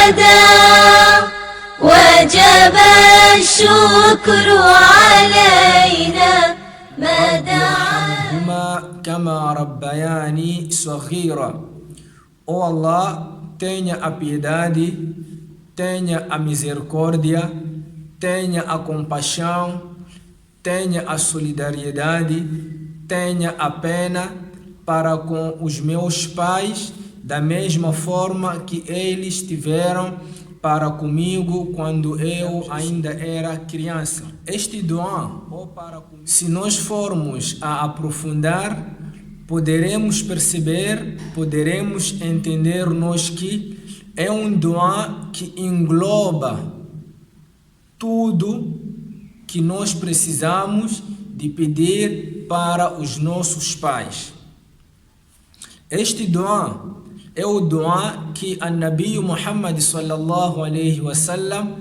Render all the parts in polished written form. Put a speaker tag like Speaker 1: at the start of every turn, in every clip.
Speaker 1: غدا وجب الشكر علينا ما دعا
Speaker 2: كما ربياني صغيرا. Ó Allah, tenha a piedade, tenha a misericórdia, tenha a compaixão, tenha a solidariedade, tenha a pena para com os meus pais, da mesma forma que eles tiveram para comigo quando eu ainda era criança. Este dua, se nós formos a aprofundar, poderemos perceber, poderemos entender nós que é um dua que engloba tudo que nós precisamos de pedir para os nossos pais. Este dua é o dua que a Nabi Muhammad sallallahu alaihi wasallam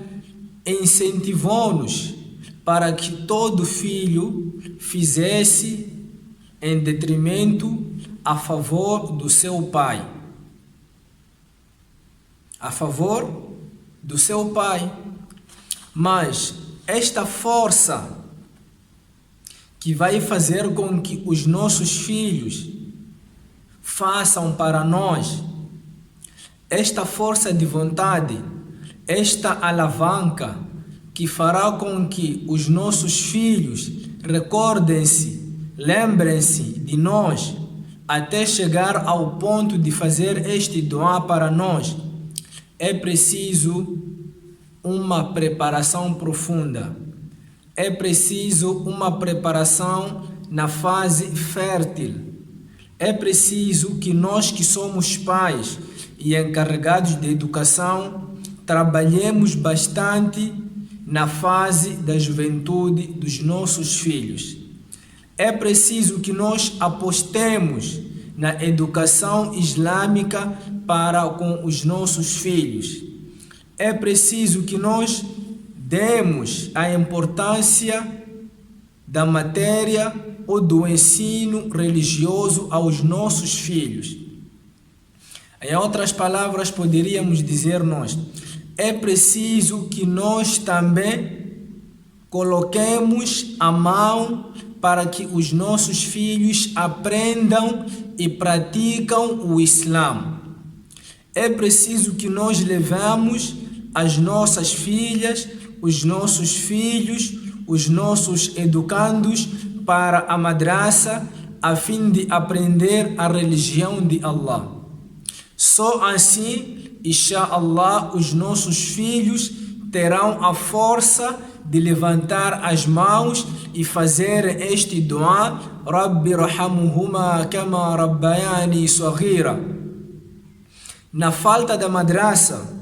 Speaker 2: incentivou-nos para que todo filho fizesse em detrimento a favor do seu pai. A favor do seu pai. Mas esta força que vai fazer com que os nossos filhos façam para nós, esta força de vontade, esta alavanca que fará com que os nossos filhos recordem-se, lembrem-se de nós, até chegar ao ponto de fazer este dua para nós, é preciso uma preparação profunda. É preciso uma preparação na fase fértil. É preciso que nós que somos pais e encarregados de educação trabalhemos bastante na fase da juventude dos nossos filhos. É preciso que nós apostemos na educação islâmica para com os nossos filhos. É preciso que nós demos a importância da matéria ou do ensino religioso aos nossos filhos. Em outras palavras, poderíamos dizer nós, é preciso que nós também coloquemos a mão para que os nossos filhos aprendam e praticam o Islã. É preciso que nós levemos as nossas filhas, os nossos filhos, os nossos educandos para a madraça a fim de aprender a religião de Allah. Só assim, inshallah, os nossos filhos terão a força de levantar as mãos e fazer este dua, Rabbi rahamuhuma kama rabbayani saghira. Na falta da madraça,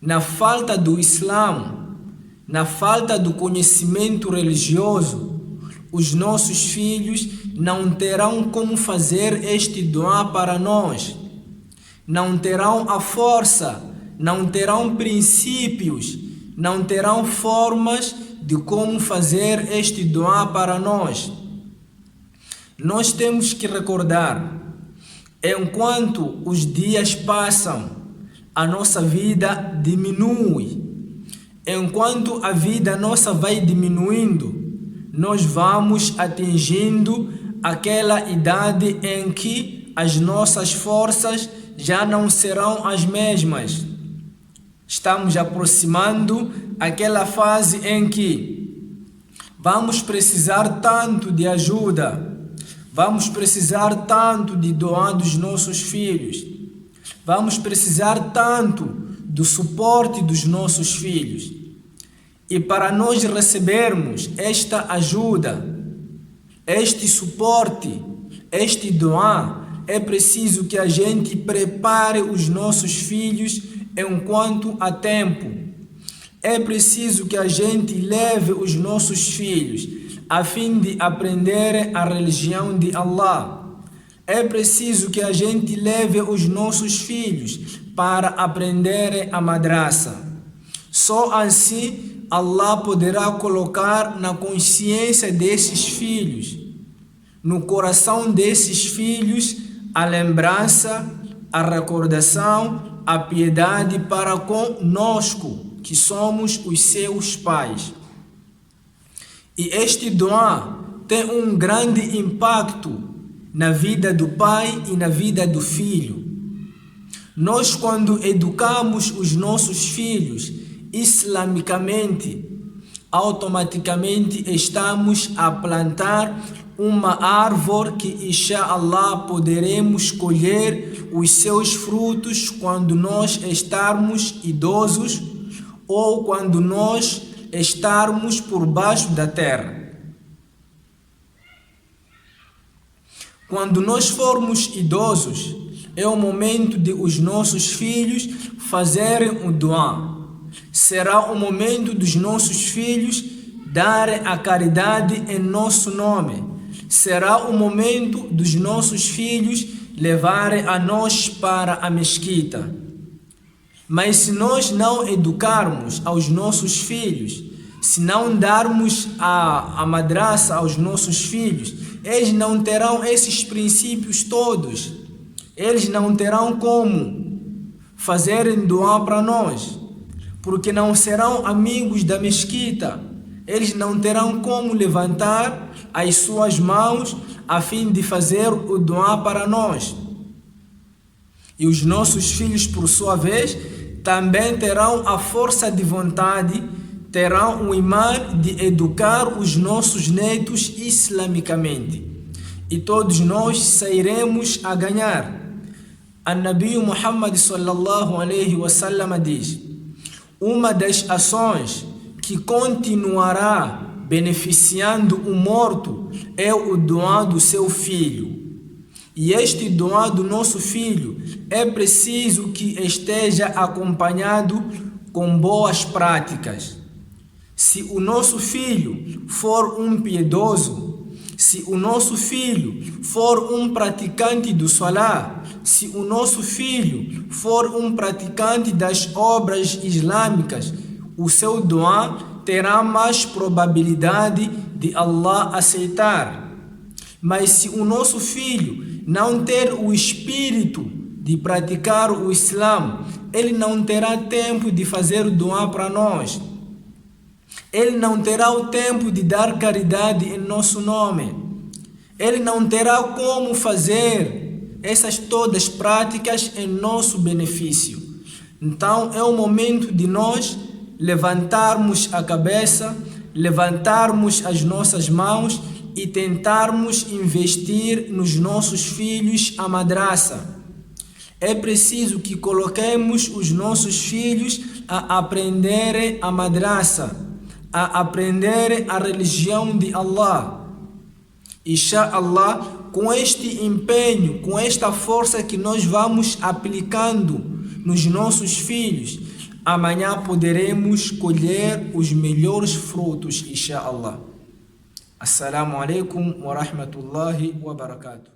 Speaker 2: na falta do Islã, na falta do conhecimento religioso, os nossos filhos não terão como fazer este dua para nós. Não terão a força, não terão princípios, não terão formas de como fazer este dua para nós. Nós temos que recordar, enquanto os dias passam, a nossa vida diminui. Enquanto a vida nossa vai diminuindo, nós vamos atingindo aquela idade em que as nossas forças já não serão as mesmas. Estamos aproximando aquela fase em que vamos precisar tanto de ajuda, vamos precisar tanto de doar dos nossos filhos, vamos precisar tanto do suporte dos nossos filhos. E para nós recebermos esta ajuda, este suporte, este doar, é preciso que a gente prepare os nossos filhos enquanto há tempo. É preciso que a gente leve os nossos filhos a fim de aprenderem a religião de Allah. É preciso que a gente leve os nossos filhos para aprenderem a madraça. Só assim Allah poderá colocar na consciência desses filhos, no coração desses filhos, a lembrança, a recordação, a piedade para conosco, que somos os seus pais. E este dua tem um grande impacto na vida do pai e na vida do filho. Nós, quando educamos os nossos filhos islamicamente, automaticamente estamos a plantar uma árvore que, inshallah, poderemos colher os seus frutos quando nós estarmos idosos ou quando nós estarmos por baixo da terra. Quando nós formos idosos, é o momento de os nossos filhos fazerem o dua. Será o momento dos nossos filhos darem a caridade em nosso nome. Será o momento dos nossos filhos levarem a nós para a mesquita. Mas se nós não educarmos aos nossos filhos, se não darmos a madraça aos nossos filhos, eles não terão esses princípios todos. Eles não terão como fazerem dua para nós, porque não serão amigos da mesquita. Eles não terão como levantar as suas mãos a fim de fazer o dua para nós. E os nossos filhos, por sua vez, também terão a força de vontade, terão o imã de educar os nossos netos islamicamente. E todos nós sairemos a ganhar. An-Nabi Muhammad sallallahu alaihi wasallam diz: uma das ações que continuará beneficiando o morto é o dua do seu filho. E este dua do nosso filho é preciso que esteja acompanhado com boas práticas. Se o nosso filho for um piedoso, se o nosso filho for um praticante do Salah, se o nosso filho for um praticante das obras islâmicas, o seu dua terá mais probabilidade de Allah aceitar. Mas se o nosso filho não ter o espírito de praticar o Islã, ele não terá tempo de fazer o dua para nós. Ele não terá o tempo de dar caridade em nosso nome. Ele não terá como fazer essas todas práticas em nosso benefício. Então é o momento de nós levantarmos a cabeça, levantarmos as nossas mãos e tentarmos investir nos nossos filhos a madraça. É preciso que coloquemos os nossos filhos a aprenderem a madraça, a aprenderem a religião de Allah. Inshallah, com este empenho, com esta força que nós vamos aplicando nos nossos filhos, amanhã poderemos colher os melhores frutos, inshallah. Assalamu alaikum wa rahmatullahi wa barakatuh.